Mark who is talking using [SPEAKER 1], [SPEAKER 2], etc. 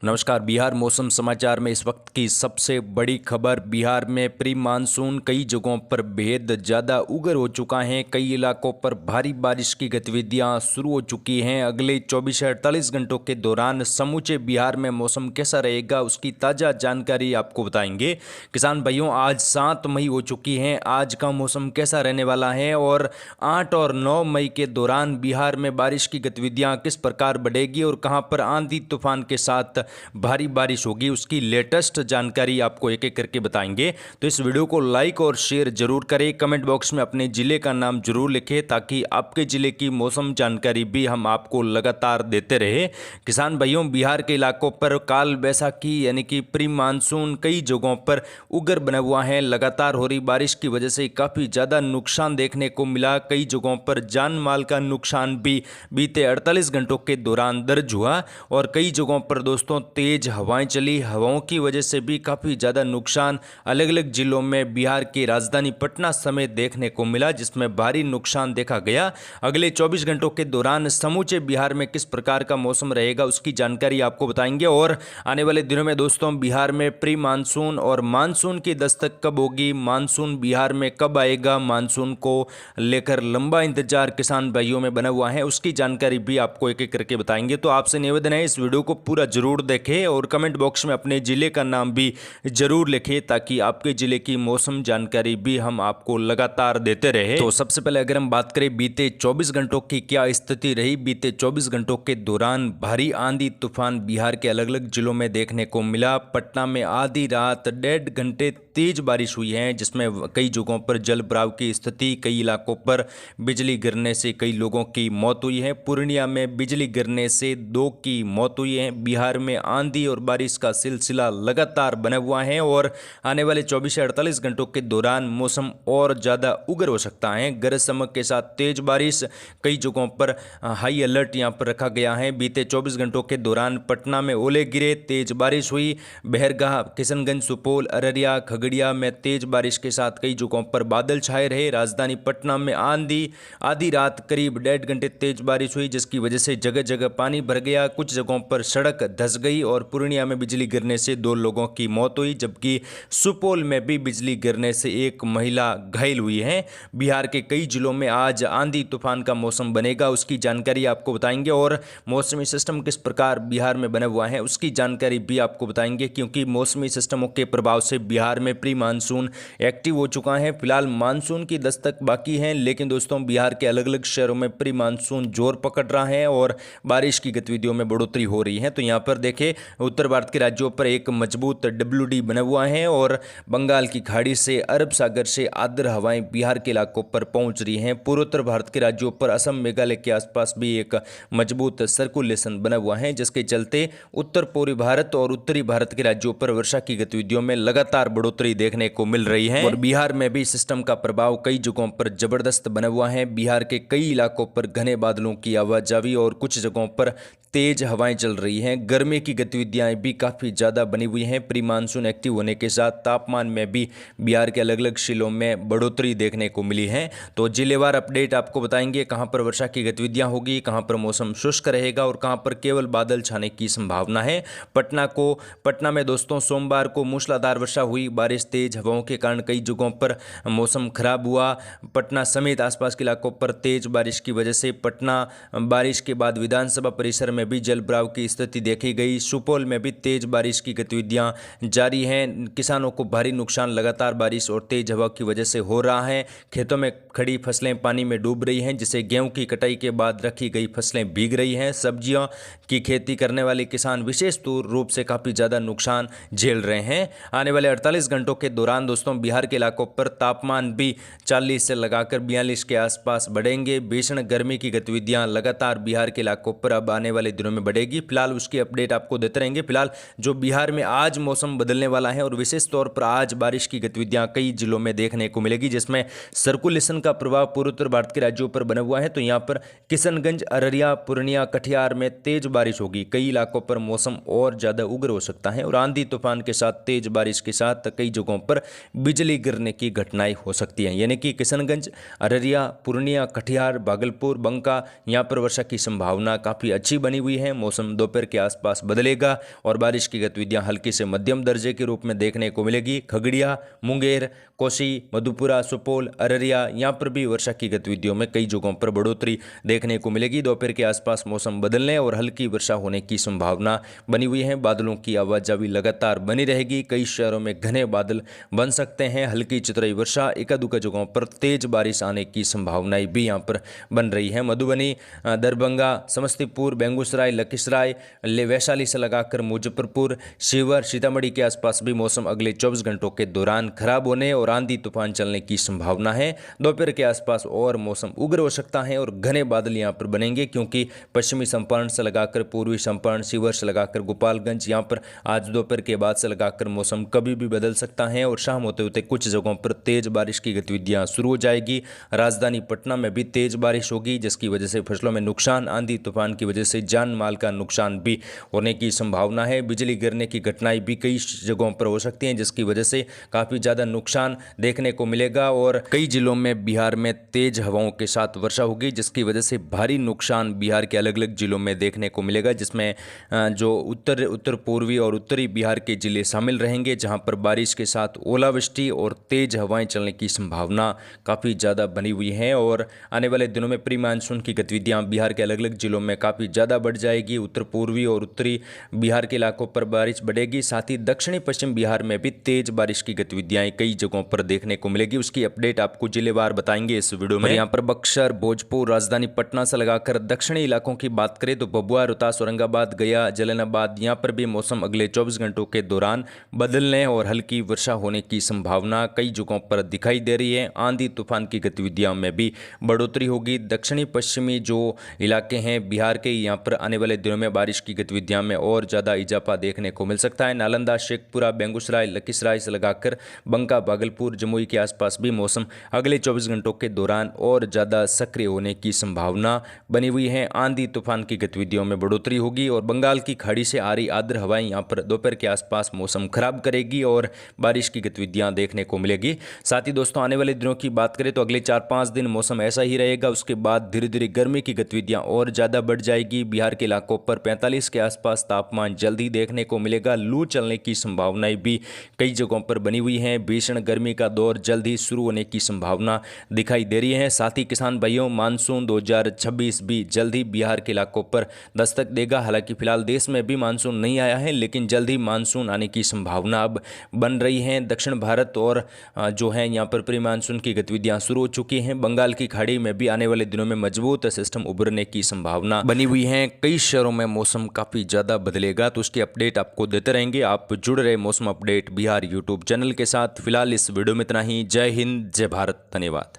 [SPEAKER 1] नमस्कार। बिहार मौसम समाचार में इस वक्त की सबसे बड़ी खबर। बिहार में प्री मानसून कई जगहों पर बेहद ज़्यादा उग्र हो चुका है। कई इलाकों पर भारी बारिश की गतिविधियां शुरू हो चुकी हैं। अगले 24 से 48 घंटों के दौरान समूचे बिहार में मौसम कैसा रहेगा, उसकी ताज़ा जानकारी आपको बताएंगे। किसान भाइयों, आज 7 मई हो चुकी है। आज का मौसम कैसा रहने वाला है और 8 और 9 मई के दौरान बिहार में बारिश की गतिविधियां किस प्रकार बढ़ेगी और कहां पर आंधी तूफान के साथ भारी बारिश होगी, उसकी लेटेस्ट जानकारी आपको एक एक करके बताएंगे। तो इस वीडियो को लाइक और शेयर जरूर करें। कमेंट बॉक्स में अपने ज़िले का नाम जरूर लिखें ताकि आपके ज़िले की मौसम जानकारी भी हम आपको लगातार देते रहे। किसान भाइयों, बिहार के इलाकों पर काल बैसाखी यानी कि प्री मानसून कई जगहों पर उग्र बना हुआ है। लगातार हो रही बारिश की वजह से काफ़ी ज़्यादा नुकसान देखने को मिला। कई जगहों पर जान माल का नुकसान भी बीते 48 घंटों के दौरान दर्ज हुआ और कई जगहों पर दोस्तों तेज हवाएं चली। हवाओं की वजह से भी काफ़ी ज़्यादा नुकसान अलग अलग जिलों में बिहार की राजधानी पटना समेत देखने को मिला, जिसमें भारी नुकसान देखा गया। अगले 24 घंटों के दौरान समूचे बिहार में किस प्रकार का मौसम रहेगा, उसकी जानकारी आपको बताएंगे। और आने वाले दिनों में दोस्तों बिहार में प्री मानसून और मानसून की दस्तक कब होगी, मानसून बिहार में कब आएगा, मानसून को लेकर लंबा इंतजार किसान भाइयों में बना हुआ है, उसकी जानकारी भी आपको एक एक करके बताएंगे। तो आपसे निवेदन है, इस वीडियो को पूरा जरूर देखें और कमेंट बॉक्स में अपने जिले का नाम भी जरूर लिखें ताकि आपके जिले की मौसम जानकारी भी हम आपको लगातार देते रहे। तो सबसे पहले अगर हम बात करें बीते 24 घंटों की क्या स्थिति रही। बीते 24 घंटों के दौरान भारी आंधी तूफान बिहार के अलग अलग जिलों में देखने को मिला। पटना में आधी रात 1.5 घंटे तेज बारिश हुई है, जिसमें कई जगहों पर जल भराव की स्थिति, कई इलाकों पर बिजली गिरने से कई लोगों की मौत हुई है। पूर्णिया में बिजली गिरने से 2 की मौत हुई है। बिहार में आंधी और बारिश का सिलसिला लगातार बना हुआ है और आने वाले 24 से 48 घंटों के दौरान मौसम और ज़्यादा उग्र हो सकता है। गरज चमक के साथ तेज बारिश, कई जगहों पर हाई अलर्ट यहां पर रखा गया है। बीते 24 घंटों के दौरान पटना में ओले गिरे, तेज बारिश हुई। बहरगाह, किशनगंज, सुपौल, अररिया, खगड़िया में तेज बारिश के साथ कई जगहों पर बादल छाए रहे। राजधानी पटना में आधी रात करीब 1.5 घंटे तेज बारिश हुई, जिसकी वजह से जगह जगह पानी भर गया। कुछ जगहों पर सड़क धंस गई और पूर्णिया में बिजली गिरने से 2 लोगों की मौत हुई, जबकि सुपौल में भी बिजली गिरने से एक महिला घायल हुई है। बिहार के कई जिलों में आज आंधी तूफान का मौसम बनेगा, उसकी जानकारी आपको बताएंगे। और मौसमी सिस्टम किस प्रकार बिहार में बना हुआ है, उसकी जानकारी भी आपको बताएंगे, क्योंकि मौसमी सिस्टमों के प्रभाव से बिहार में प्री मानसून एक्टिव हो चुका है। फिलहाल मानसून की दस्तक बाकी है, लेकिन दोस्तों बिहार के अलग अलग शहरों में प्री मानसून जोर पकड़ रहा है और बारिश की गतिविधियों में बढ़ोतरी हो रही है। तो यहाँ पर देखें, उत्तर भारत के राज्यों पर एक मजबूत WD बना हुआ है और बंगाल की खाड़ी से, अरब सागर से आर्द्र हवाएं बिहार के इलाकों पर पहुंच रही हैं। पूर्वोत्तर भारत के राज्यों पर असम, मेघालय के आसपास भी एक मजबूत सर्कुलेशन बना हुआ है, जिसके चलते उत्तर पूर्वी भारत और उत्तरी भारत के राज्यों पर वर्षा की गतिविधियों में लगातार बढ़ोतरी देखने को मिल रही है। और बिहार में भी सिस्टम का प्रभाव कई जगहों पर जबरदस्त बना हुआ है। बिहार के कई इलाकों पर घने बादलों की आवाजावी और कुछ जगहों पर तेज हवाएं चल रही हैं। गर्मी की गतिविधियां भी काफ़ी ज़्यादा बनी हुई हैं। प्री मानसून एक्टिव होने के साथ तापमान में भी बिहार के अलग अलग जिलों में बढ़ोतरी देखने को मिली है। तो जिलेवार अपडेट आपको बताएंगे, कहां पर वर्षा की गतिविधियां होगी, कहां पर मौसम शुष्क रहेगा और कहां पर केवल बादल छाने की संभावना है। पटना में दोस्तों सोमवार को मूसलाधार वर्षा हुई। बारिश, तेज हवाओं के कारण कई जगहों पर मौसम खराब हुआ। पटना समेत आसपास के इलाकों पर तेज बारिश की वजह से पटना बारिश के बाद विधानसभा परिसर में भी जल भराव की स्थिति देखी गई। सुपौल में भी तेज बारिश की गतिविधियां जारी हैं। किसानों को भारी नुकसान लगातार बारिश और तेज हवा की वजह से हो रहा है। खेतों में खड़ी फसलें पानी में डूब रही हैं, जिससे गेहूं की कटाई के बाद रखी गई फसलें भीग रही हैं। सब्जियों की खेती करने वाले किसान विशेष रूप से काफ़ी ज़्यादा नुकसान झेल रहे हैं। आने वाले 48 घंटों के दौरान दोस्तों बिहार के इलाकों पर तापमान भी 40 से लगाकर 42 के आसपास बढ़ेंगे। भीषण गर्मी की गतिविधियां लगातार बिहार के इलाकों पर अब आने वाले दिनों में बढ़ेगी। फिलहाल उसकी अपडेट आपको देते रहेंगे। फिलहाल जो बिहार में आज मौसम बदलने वाला है और विशेष तौर पर आज बारिश की गतिविधियां कई जिलों में देखने को मिलेगी, जिसमें सर्कुलेशन का प्रभाव पूर्वोत्तर भारत के राज्यों पर बना हुआ है। तो यहाँ पर किशनगंज, अररिया, पूर्णिया, कटिहार में तेज बारिश होगी। कई इलाकों पर मौसम और ज़्यादा उग्र हो सकता है और आंधी तूफान के साथ तेज बारिश के साथ कई जगहों पर बिजली गिरने की घटनाएं हो सकती हैं। यानी कि किशनगंज, अररिया, पूर्णिया, कटिहार, भागलपुर, बंका, यहाँ पर वर्षा की संभावना काफ़ी अच्छी बनी हुई है। मौसम दोपहर के आसपास बदलेगा और बारिश की गतिविधियां हल्की से मध्यम दर्जे के रूप में देखने को मिलेगी। खगड़िया, मुंगेर, कोसी, मधुपुरा, सुपौल, अररिया, यहाँ पर भी वर्षा की गतिविधियों में कई जगहों पर बढ़ोतरी देखने को मिलेगी। दोपहर के आसपास मौसम बदलने और हल्की वर्षा होने की संभावना बनी हुई है। बादलों की आवाजाही लगातार बनी रहेगी। कई शहरों में घने बादल बन सकते हैं। हल्की चितरई वर्षा, एकाध जगहों पर तेज बारिश आने की संभावनाएं भी यहाँ पर बन रही है। मधुबनी, दरभंगा, समस्तीपुर, बेगूसराय, लखीसराय, वैशाली से लगाकर मुजफ्फरपुर, शिवहर, सीतामढ़ी के आसपास भी मौसम अगले 24 घंटों के दौरान खराब होने और आंधी तूफान चलने की संभावना है। दोपहर के आसपास और मौसम उग्र हो सकता है और घने बादल यहाँ पर बनेंगे, क्योंकि पश्चिमी चंपारण से लगाकर पूर्वी चंपारण, शिवहर से लगाकर गोपालगंज, यहाँ पर आज दोपहर के बाद से लगाकर मौसम कभी भी बदल सकता है और शाम होते होते कुछ जगहों पर तेज बारिश की गतिविधियां शुरू हो जाएगी। राजधानी पटना में भी तेज बारिश होगी, जिसकी वजह से फसलों में नुकसान, आंधी तूफान की वजह से जान माल का नुकसान भी होने की संभावना है। बिजली गिरने की घटनाएं भी कई जगहों पर हो सकती हैं, जिसकी वजह से काफ़ी ज़्यादा नुकसान देखने को मिलेगा और कई जिलों में बिहार में तेज हवाओं के साथ वर्षा होगी, जिसकी वजह से भारी नुकसान बिहार के अलग अलग जिलों में देखने को मिलेगा, जिसमें जो उत्तर पूर्वी और उत्तरी बिहार के जिले शामिल रहेंगे, जहां पर बारिश के साथ ओलावृष्टि और तेज हवाएं चलने की संभावना काफ़ी ज़्यादा बनी हुई है। और आने वाले दिनों में प्री मानसून की गतिविधियां बिहार के अलग अलग जिलों में काफ़ी ज़्यादा बढ़ जाएगी। उत्तर पूर्वी और उत्तरी बिहार के इलाकों पर बारिश बढ़ेगी, साथ ही दक्षिणी पश्चिम बिहार में भी तेज बारिश की गतिविधियां कई जगहों पर देखने को मिलेगी। उसकी अपडेट आपको जिलेवार बताएंगे इस वीडियो में। यहाँ पर बक्सर, भोजपुर, राजधानी पटना से लगाकर दक्षिणी इलाकों की बात करें तो भभुआ, रोहतास, औरंगाबाद, गया, जलालाबाद, यहाँ पर भी मौसम अगले 24 घंटों के दौरान बदलने और हल्की वर्षा होने की संभावना कई जगहों पर दिखाई दे रही है। आंधी तूफान की गतिविधियों में भी बढ़ोतरी होगी। दक्षिणी पश्चिमी जो इलाके हैं बिहार के, यहाँ पर आने वाले दिनों में बारिश की गतिविधियों में और ज़्यादा इजाफा देखने को मिल सकता है। नालंदा, शेखपुरा, बेगूसराय, लखीसराय से लगाकर बंका, भागलपुर, जमुई के आसपास भी मौसम अगले 24 घंटों के दौरान और ज़्यादा सक्रिय होने की संभावना बनी हुई है। आंधी तूफान की गतिविधियों में बढ़ोतरी होगी और बंगाल की खाड़ी से आ रही आर्द्र हवाएं यहाँ पर दोपहर के आसपास मौसम खराब करेगी और बारिश की गतिविधियां देखने को मिलेगी। साथ ही दोस्तों आने वाले दिनों की बात करें तो अगले 4-5 दिन मौसम ऐसा ही रहेगा। उसके बाद धीरे धीरे गर्मी की गतिविधियां और ज़्यादा बढ़ जाएगी। बिहार के इलाकों पर 45 के आसपास तापमान जल्दी देखने को मिलेगा। लू चलने की संभावनाएं भी कई जगहों पर बनी हुई हैं। भीषण गर्मी का दौर जल्द ही शुरू होने की संभावना दिखाई दे रही है। साथ ही किसान भाइयों, मानसून 2026 भी जल्द ही बिहार के इलाकों पर दस्तक देगा। हालांकि फिलहाल देश में भी मानसून नहीं आया है, लेकिन जल्द ही मानसून आने की संभावना अब बन रही है। दक्षिण भारत और जो है यहाँ पर प्री मानसून की गतिविधियां शुरू हो चुकी हैं। बंगाल की खाड़ी में भी आने वाले दिनों में मजबूत सिस्टम उभरने की संभावना बनी हुई है। कई शहरों में मौसम काफ़ी ज़्यादा बदलेगा, तो उसकी अपडेट आपको देते रहेंगे। आप जुड़ रहे मौसम अपडेट बिहार यूट्यूब चैनल के साथ। फिलहाल इस वीडियो में इतना ही। जय हिंद, जय भारत, धन्यवाद।